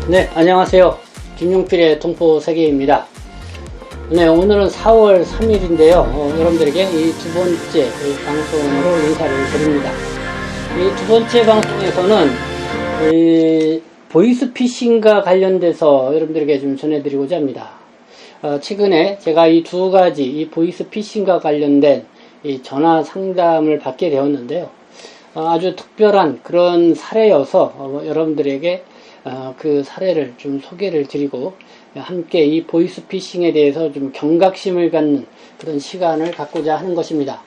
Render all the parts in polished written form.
네, 안녕하세요. 김용필의 동포세계입니다. 네, 오늘은 4월 3일인데요. 여러분들에게 이 두 번째 방송으로 인사를 드립니다. 이 두 번째 방송에서는 보이스피싱과 관련돼서 여러분들에게 좀 전해드리고자 합니다. 최근에 제가 이 두 가지 이 보이스피싱과 관련된 이 전화 상담을 받게 되었는데요. 아주 특별한 그런 사례여서 여러분들에게 그 사례를 좀 소개를 드리고 함께 이 보이스피싱에 대해서 좀 경각심을 갖는 그런 시간을 갖고자 하는 것입니다.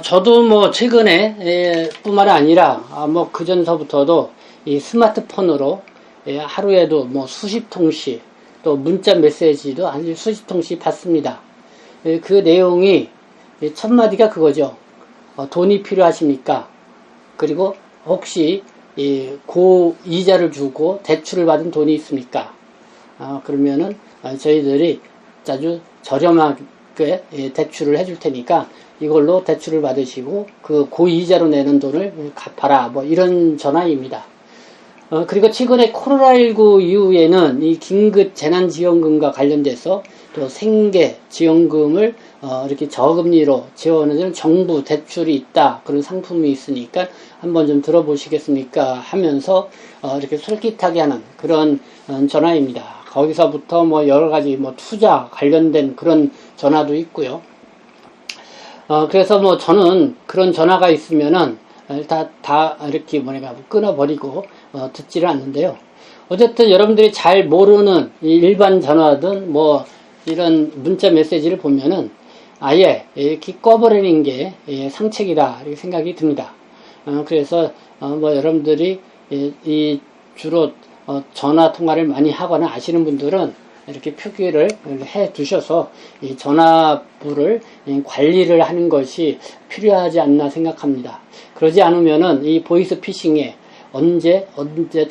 저도 뭐 최근에 뿐만 아니라 뭐 그전서부터도 이 스마트폰으로 하루에도 뭐 수십 통씩 또 문자 메시지도 아주 수십 통씩 받습니다. 그 내용이 첫 마디가 그거죠. 돈이 필요하십니까? 그리고 혹시 고 이자를 주고 대출을 받은 돈이 있습니까? 그러면은 저희들이 아주 저렴하게 대출을 해줄 테니까 이걸로 대출을 받으시고 그 고이자로 내는 돈을 갚아라, 뭐 이런 전화입니다. 그리고 최근에 코로나19 이후에는 이 긴급 재난지원금과 관련돼서 또 생계지원금을 이렇게 저금리로 지원하는 정부 대출이 있다, 그런 상품이 있으니까 한번 좀 들어보시겠습니까 하면서 이렇게 솔깃하게 하는 그런 전화입니다. 거기서부터 뭐 여러가지 뭐 투자 관련된 그런 전화도 있고요. 그래서 뭐 저는 그런 전화가 있으면은 다 이렇게 끊어버리고 듣지를 않는데요. 어쨌든 여러분들이 잘 모르는 일반 전화든 뭐 이런 문자 메시지를 보면은 아예 이렇게 꺼버리는 게 상책이다, 이렇게 생각이 듭니다. 그래서 뭐 여러분들이 이 주로 전화 통화를 많이 하거나 아시는 분들은 이렇게 표기를 해 두셔서 이 전화부를 관리를 하는 것이 필요하지 않나 생각합니다. 그러지 않으면은 이 보이스피싱에 언제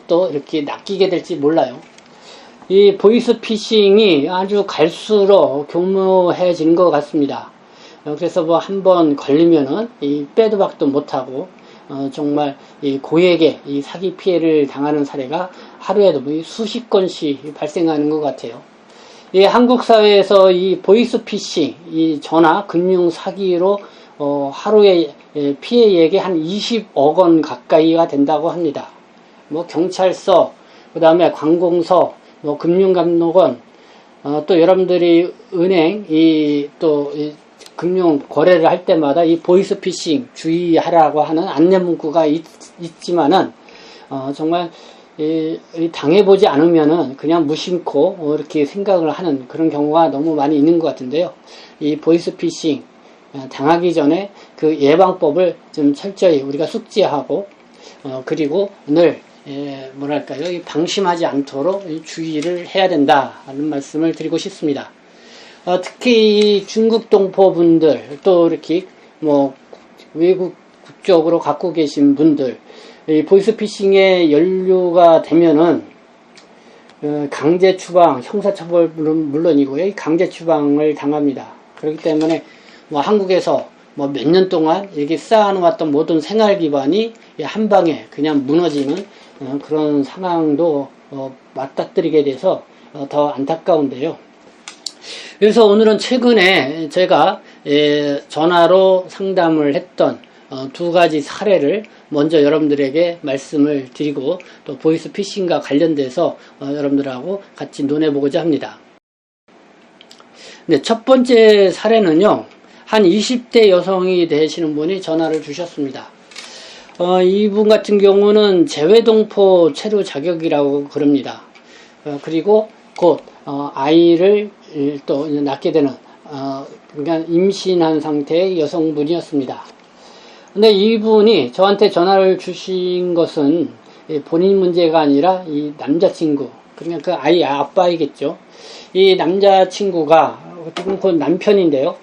또 이렇게 낚이게 될지 몰라요. 이 보이스피싱이 아주 갈수록 교묘해지는 것 같습니다. 그래서 뭐 한번 걸리면은 이 빼도 박도 못하고 정말 이 고액의 이 사기 피해를 당하는 사례가 하루에도 수십 건씩 발생하는 것 같아요. 이 한국 사회에서 이 보이스피싱, 이 전화 금융 사기로 하루에 피해액이 한 20억 원 가까이가 된다고 합니다. 뭐 경찰서, 그 다음에 관공서, 뭐 금융감독원, 또 여러분들이 은행 또 금융 거래를 할 때마다 이 보이스피싱 주의하라고 하는 안내 문구가 있지만은 정말 당해보지 않으면은 그냥 무심코 이렇게 생각을 하는 그런 경우가 너무 많이 있는 것 같은데요. 이 보이스피싱 당하기 전에 그 예방법을 좀 철저히 우리가 숙지하고 그리고 늘 방심하지 않도록 주의를 해야 된다는 말씀을 드리고 싶습니다. 특히 이 중국 동포분들 또 이렇게 뭐 외국 국적으로 갖고 계신 분들 이 보이스피싱에 연루가 되면은 강제 추방, 형사처벌은 물론이고요, 강제 추방을 당합니다. 그렇기 때문에 뭐 한국에서 뭐 몇 년 동안 이렇게 쌓아놓았던 모든 생활 기반이 한 방에 그냥 무너지는 그런 상황도 맞닥뜨리게 돼서 더 안타까운데요. 그래서 오늘은 최근에 제가 전화로 상담을 했던 두 가지 사례를 먼저 여러분들에게 말씀을 드리고 또 보이스피싱과 관련돼서 여러분들하고 같이 논해보고자 합니다. 네, 첫 번째 사례는요, 한 20대 여성이 되시는 분이 전화를 주셨습니다. 이분 같은 경우는 재외동포 체류 자격이라고 그럽니다. 그리고 곧 아이를 또 낳게 되는 그냥 임신한 상태의 여성분이었습니다. 근데 이분이 저한테 전화를 주신 것은 본인 문제가 아니라 이 남자친구, 그러니까 그 아이 아빠이겠죠. 이 남자친구가 지금 곧 남편인데요.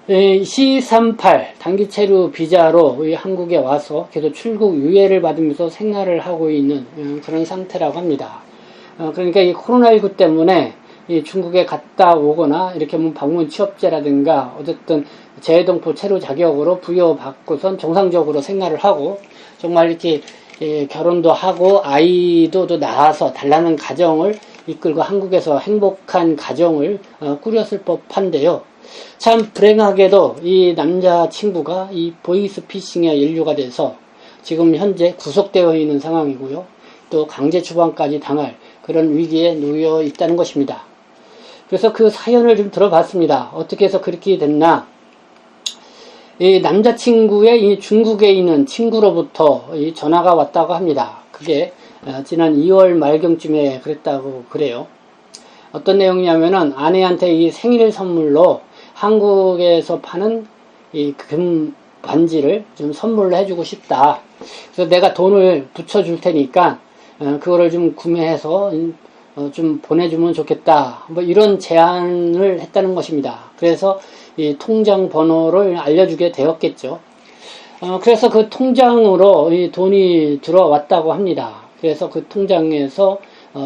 C38 단기 체류 비자로 한국에 와서 계속 출국 유예를 받으면서 생활을 하고 있는 그런 상태라고 합니다. 그러니까 이 코로나19 때문에 이 중국에 갔다 오거나 이렇게 뭐 방문 취업제라든가 어쨌든 재외동포 체류 자격으로 부여받고선 정상적으로 생활을 하고 정말 이렇게 결혼도 하고 아이도 또 낳아서 단란한 가정을 이끌고 한국에서 행복한 가정을 꾸렸을 법한데요. 참 불행하게도 이 남자친구가 이 보이스피싱에 연루가 돼서 지금 현재 구속되어 있는 상황이고요. 또 강제 추방까지 당할 그런 위기에 놓여 있다는 것입니다. 그래서 그 사연을 좀 들어봤습니다. 어떻게 해서 그렇게 됐나? 이 남자친구의 이 중국에 있는 친구로부터 이 전화가 왔다고 합니다. 그게 지난 2월 말경쯤에 그랬다고 그래요. 어떤 내용이냐면은 아내한테 이 생일 선물로 한국에서 파는 이 금 반지를 좀 선물로 해주고 싶다. 그래서 내가 돈을 붙여줄 테니까 그거를 좀 구매해서 좀 보내주면 좋겠다. 뭐 이런 제안을 했다는 것입니다. 그래서 이 통장 번호를 알려주게 되었겠죠. 그래서 그 통장으로 이 돈이 들어왔다고 합니다. 그래서 그 통장에서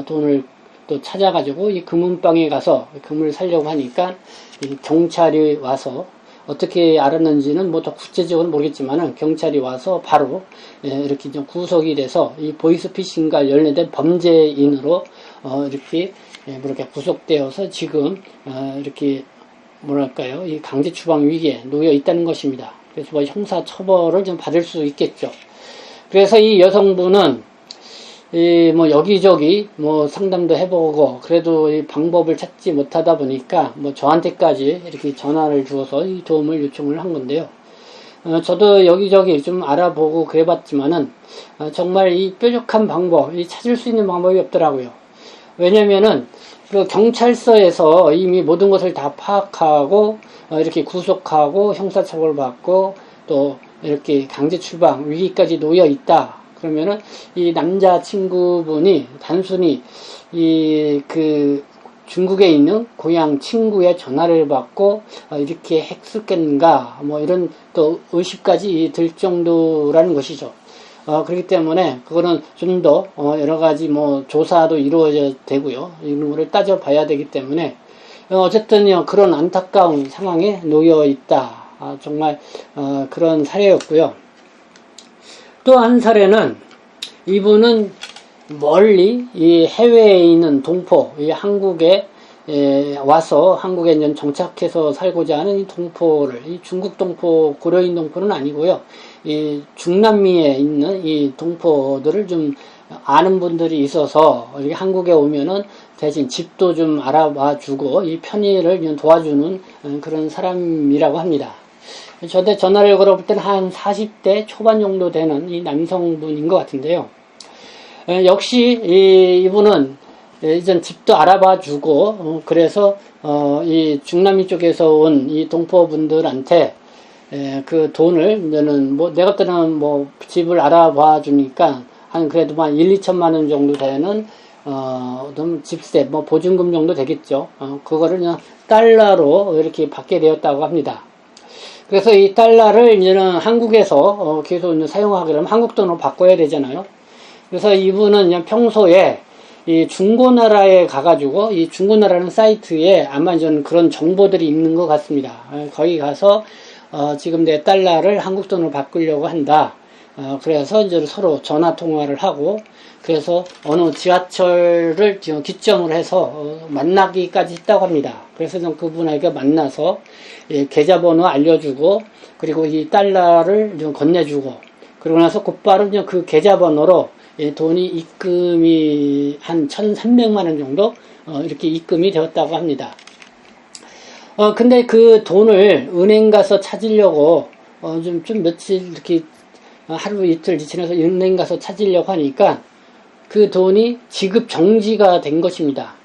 돈을 또 찾아가지고 이 금은방에 가서 금을 사려고 하니까 이 경찰이 와서 어떻게 알았는지는 뭐 더 구체적으로 모르겠지만은 경찰이 와서 바로 이렇게 좀 구속이 돼서 이 보이스피싱과 연관된 범죄인으로 이렇게 이렇게 구속되어서 지금 이렇게 뭐랄까요, 이 강제 추방 위기에 놓여 있다는 것입니다. 그래서 뭐 형사 처벌을 좀 받을 수 있겠죠. 그래서 이 여성분은 뭐 여기저기 뭐 상담도 해보고 그래도 이 방법을 찾지 못하다 보니까 뭐 저한테까지 이렇게 전화를 주어서 이 도움을 요청을 한 건데요. 저도 여기저기 좀 알아보고 그래봤지만은 정말 이 뾰족한 방법, 이 찾을 수 있는 방법이 없더라고요. 왜냐면은 그 경찰서에서 이미 모든 것을 다 파악하고 이렇게 구속하고 형사처벌 받고 또 이렇게 강제 추방 위기까지 놓여 있다. 그러면은 이 남자친구분이 단순히 그 중국에 있는 고향 친구의 전화를 받고 이렇게 했을겠는가 뭐 이런 또 의식까지 들 정도라는 것이죠. 그렇기 때문에 그거는 좀 더 여러 가지 뭐 조사도 이루어져야 되고요. 이런 거를 따져봐야 되기 때문에 어쨌든 그런 안타까운 상황에 놓여 있다. 정말 그런 사례였고요. 또 한 사례는 이분은 멀리 이 해외에 있는 동포, 이 한국에 와서 한국에 이제 정착해서 살고자 하는 이 동포를, 이 중국 동포, 고려인 동포는 아니고요. 이 중남미에 있는 이 동포들을 좀 아는 분들이 있어서 이렇게 한국에 오면은 대신 집도 좀 알아봐 주고 이 편의를 좀 도와주는 그런 사람이라고 합니다. 저한테 전화를 걸어볼 때는 한 40대 초반 정도 되는 이 남성분인 것 같은데요. 역시 이분은 이전 집도 알아봐 주고 그래서 이 중남미 쪽에서 온 이 동포분들한테 그 돈을 저는 뭐 내가 때는 뭐 집을 알아봐 주니까 한 그래도 한 1, 2천만 원 정도 되는 집세 뭐 보증금 정도 되겠죠. 그거를 그냥 달러로 이렇게 받게 되었다고 합니다. 그래서 이 달러를 이제는 한국에서 계속 이제 사용하려면 한국 돈으로 바꿔야 되잖아요. 그래서 이분은 그냥 평소에 이 중고나라에 가가지고 이 중고나라는 사이트에 아마 저는 그런 정보들이 있는 것 같습니다. 거기 가서 지금 내 달러를 한국 돈으로 바꾸려고 한다. 그래서 이제 서로 전화 통화를 하고 그래서 어느 지하철을 지금 기점으로 해서 만나기까지 했다고 합니다. 그래서 좀 그분에게 만나서 계좌번호 알려주고 그리고 이 달러를 좀 건네주고 그러고 나서 곧바로 그 계좌번호로 돈이 입금이 한 1,300만 원 정도 이렇게 입금이 되었다고 합니다. 근데 그 돈을 은행 가서 찾으려고 좀 며칠 이렇게 하루 이틀 지나서 은행 가서 찾으려고 하니까 그 돈이 지급 정지가 된 것입니다.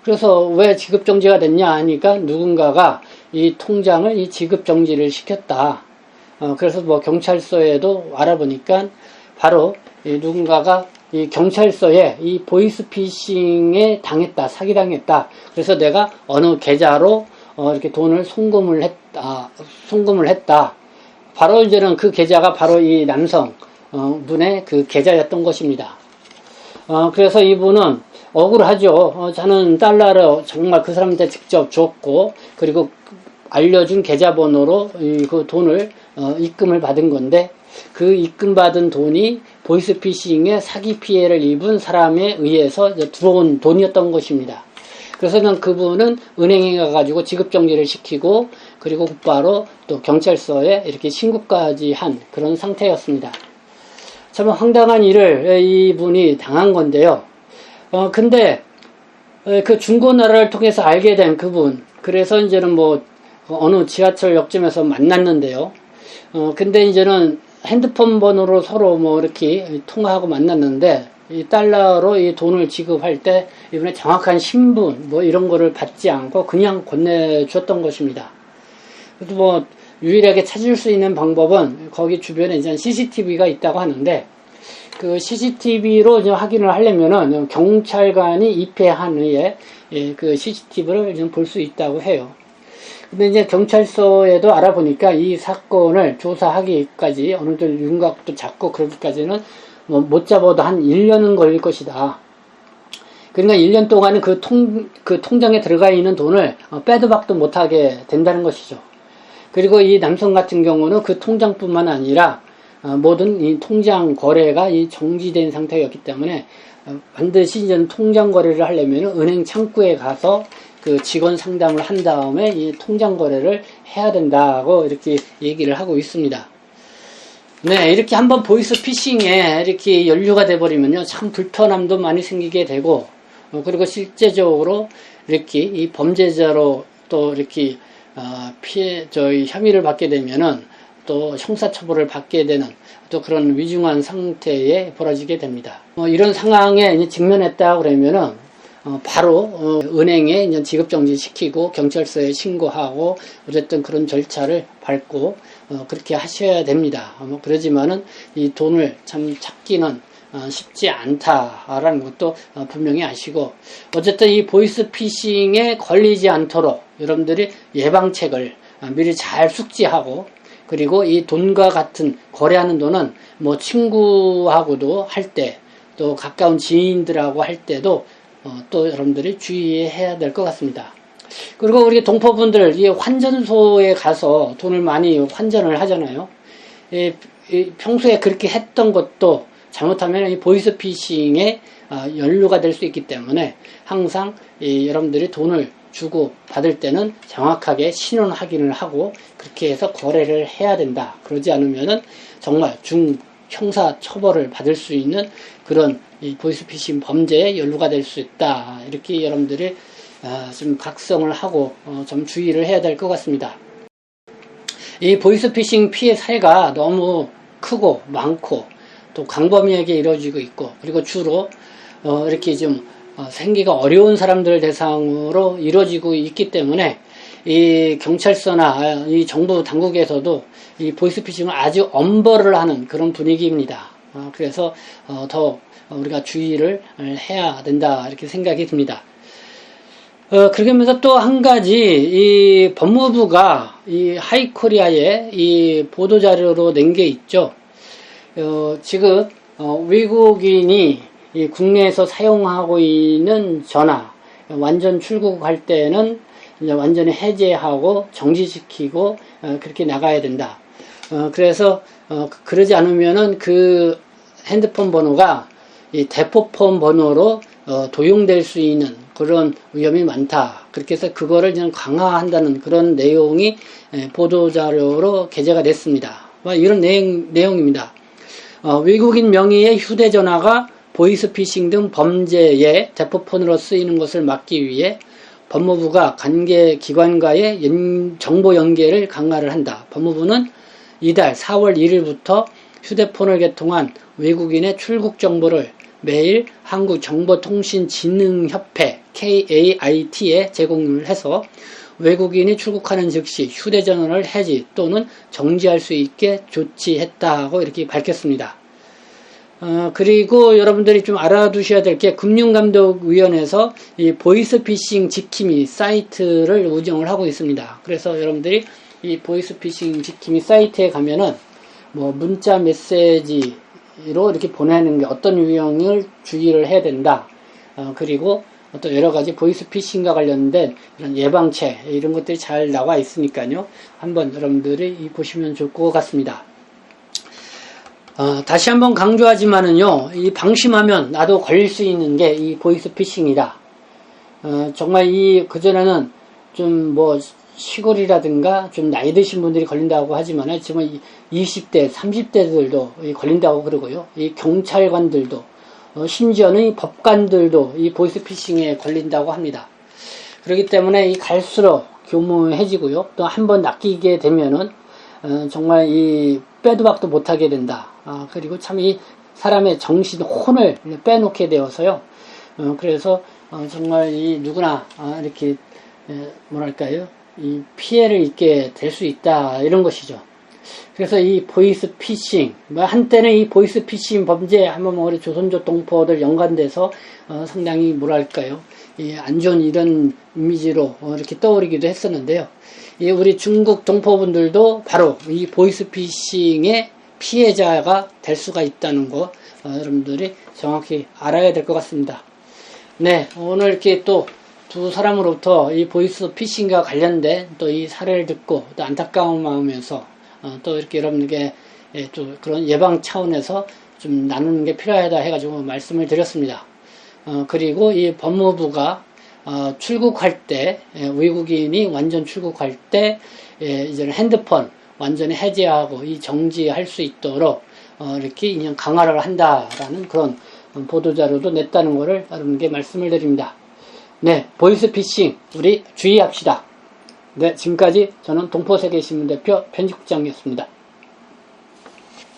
그래서 왜 지급 정지가 됐냐 하니까 누군가가 이 통장을 이 지급 정지를 시켰다. 그래서 뭐 경찰서에도 알아보니까 바로 누군가가 이 경찰서에 이 보이스피싱에 당했다, 사기당했다. 그래서 내가 어느 계좌로 이렇게 돈을 송금을 했다. 바로 이제는 그 계좌가 바로 이 남성 분의 그 계좌였던 것입니다. 그래서 이분은 억울하죠. 저는 달러를 정말 그 사람한테 직접 줬고 그리고 알려준 계좌번호로 그 돈을 입금을 받은 건데 그 입금받은 돈이 보이스피싱의 사기 피해를 입은 사람에 의해서 이제 들어온 돈이었던 것입니다. 그래서 그분은 은행에 가가지고 지급정지를 시키고 그리고 곧바로 또 경찰서에 이렇게 신고까지 한 그런 상태였습니다. 참 황당한 일을 이분이 당한 건데요. 근데 그 중고나라를 통해서 알게 된 그분, 그래서 이제는 뭐 어느 지하철 역점에서 만났는데요. 근데 이제는 핸드폰 번호로 서로 뭐 이렇게 통화하고 만났는데 이 달러로 이 돈을 지급할 때 이번에 정확한 신분 뭐 이런 거를 받지 않고 그냥 건네줬던 것입니다. 그래도 뭐 유일하게 찾을 수 있는 방법은 거기 주변에 이제 CCTV가 있다고 하는데 그 CCTV로 이제 확인을 하려면은 경찰관이 입회한 후에 그 CCTV를 좀 볼 수 있다고 해요. 근데 이제 경찰서에도 알아보니까 이 사건을 조사하기까지 어느 정도 윤곽도 잡고 그러기까지는 뭐 못 잡아도 한 1년은 걸릴 것이다. 그러니까 1년 동안은 그 통장에 들어가 있는 돈을 빼도 박도 못하게 된다는 것이죠. 그리고 이 남성 같은 경우는 그 통장뿐만 아니라 모든 이 통장 거래가 정지된 상태였기 때문에 반드시 이제 통장 거래를 하려면 은행 창구에 가서 그 직원 상담을 한 다음에 이 통장 거래를 해야 된다고 이렇게 얘기를 하고 있습니다. 네, 이렇게 한번 보이스피싱에 이렇게 연루가 돼버리면요, 참 불편함도 많이 생기게 되고, 그리고 실제적으로 이렇게 이 범죄자로 또 이렇게 혐의를 받게 되면은 또 형사처벌을 받게 되는 또 그런 위중한 상태에 벌어지게 됩니다. 이런 상황에 직면했다 그러면은 바로 은행에 이제 지급정지 시키고 경찰서에 신고하고 어쨌든 그런 절차를 밟고 그렇게 하셔야 됩니다. 그러지만은 이 돈을 참 찾기는 쉽지 않다라는 것도 분명히 아시고, 어쨌든 이 보이스피싱에 걸리지 않도록 여러분들이 예방책을 미리 잘 숙지하고, 그리고 이 돈과 같은 거래하는 돈은 뭐 친구하고도 할 때, 또 가까운 지인들하고 할 때도 또 여러분들이 주의해야 될 것 같습니다. 그리고 우리 동포분들, 이 환전소에 가서 돈을 많이 환전을 하잖아요. 평소에 그렇게 했던 것도 잘못하면 이 보이스피싱에 연루가 될 수 있기 때문에 항상 여러분들이 돈을 주고 받을 때는 정확하게 신원 확인을 하고 그렇게 해서 거래를 해야 된다. 그러지 않으면은 정말 형사 처벌을 받을 수 있는 그런 이 보이스피싱 범죄에 연루가 될 수 있다. 이렇게 여러분들이 좀 각성을 하고 좀 주의를 해야 될 것 같습니다. 이 보이스피싱 피해 사례가 너무 크고 많고 또 광범위하게 이루어지고 있고, 그리고 주로 이렇게 좀 생기가 어려운 사람들 대상으로 이루어지고 있기 때문에 이 경찰서나 이 정부 당국에서도 이 보이스피싱을 아주 엄벌을 하는 그런 분위기입니다. 그래서 더 우리가 주의를 해야 된다 이렇게 생각이 듭니다. 그러면서 또 한 가지 이 법무부가 이 하이코리아에 이 보도자료로 낸 게 있죠. 지금 외국인이 이 국내에서 사용하고 있는 전화 완전 출국할 때는 이제 완전히 해제하고 정지시키고 그렇게 나가야 된다. 그래서 그러지 않으면은 그 핸드폰 번호가 이 대포폰 번호로 도용될 수 있는 그런 위험이 많다. 그렇게 해서 그거를 좀 강화한다는 그런 내용이 보도자료로 게재가 됐습니다. 이런 내용입니다. 외국인 명의의 휴대전화가 보이스피싱 등 범죄의 대포폰으로 쓰이는 것을 막기 위해 법무부가 관계 기관과의 정보 연계를 강화를 한다. 법무부는 이달 4월 1일부터 휴대폰을 개통한 외국인의 출국 정보를 매일 한국정보통신진흥협회 KAIT에 제공을 해서 외국인이 출국하는 즉시 휴대전화를 해지 또는 정지할 수 있게 조치했다고 이렇게 밝혔습니다. 그리고 여러분들이 좀 알아두셔야 될 게 금융감독위원회에서 이 보이스피싱 지킴이 사이트를 운영을 하고 있습니다. 그래서 여러분들이 이 보이스피싱 지킴이 사이트에 가면은 뭐 문자 메시지로 이렇게 보내는 게 어떤 유형을 주의를 해야 된다. 그리고 또 여러 가지 보이스피싱과 관련된 이런 예방책 이런 것들이 잘 나와 있으니까요. 한번 여러분들이 보시면 좋을 것 같습니다. 다시 한번 강조하지만은요, 이 방심하면 나도 걸릴 수 있는 게 이 보이스피싱이다. 정말 그전에는 좀 시골이라든가 좀 나이 드신 분들이 걸린다고 하지만 지금 20대, 30대들도 걸린다고 그러고요. 이 경찰관들도, 심지어는 이 법관들도 이 보이스피싱에 걸린다고 합니다. 그렇기 때문에 갈수록 교묘해지고요. 또 한번 낚이게 되면은, 정말 빼도 박도 못하게 된다. 그리고 참 이 사람의 정신, 혼을 빼놓게 되어서요. 그래서, 정말 누구나, 이렇게, 뭐랄까요. 이 피해를 입게 될 수 있다. 이런 것이죠. 그래서 이 보이스피싱, 한때는 이 보이스피싱 범죄에 한번 우리 조선족 동포들 연관돼서, 상당히 뭐랄까요. 안 좋은 이런 이미지로 이렇게 떠오르기도 했었는데요. 우리 중국 동포분들도 바로 이 보이스피싱의 피해자가 될 수가 있다는 거, 여러분들이 정확히 알아야 될 것 같습니다. 네, 오늘 이렇게 또 두 사람으로부터 이 보이스피싱과 관련된 또 이 사례를 듣고 또 안타까운 마음에서 또 이렇게 여러분에게 또 그런 예방 차원에서 좀 나누는 게 필요하다 해가지고 말씀을 드렸습니다. 그리고 이 법무부가 출국할 때, 외국인이 완전 출국할 때 이제는 핸드폰 완전히 해제하고 정지할 수 있도록 이렇게 인형 강화를 한다라는 그런 보도자료도 냈다는 것을 여러분께 말씀을 드립니다. 네, 보이스피싱 우리 주의합시다. 네, 지금까지 저는 동포세계신문 대표 편집국장이었습니다.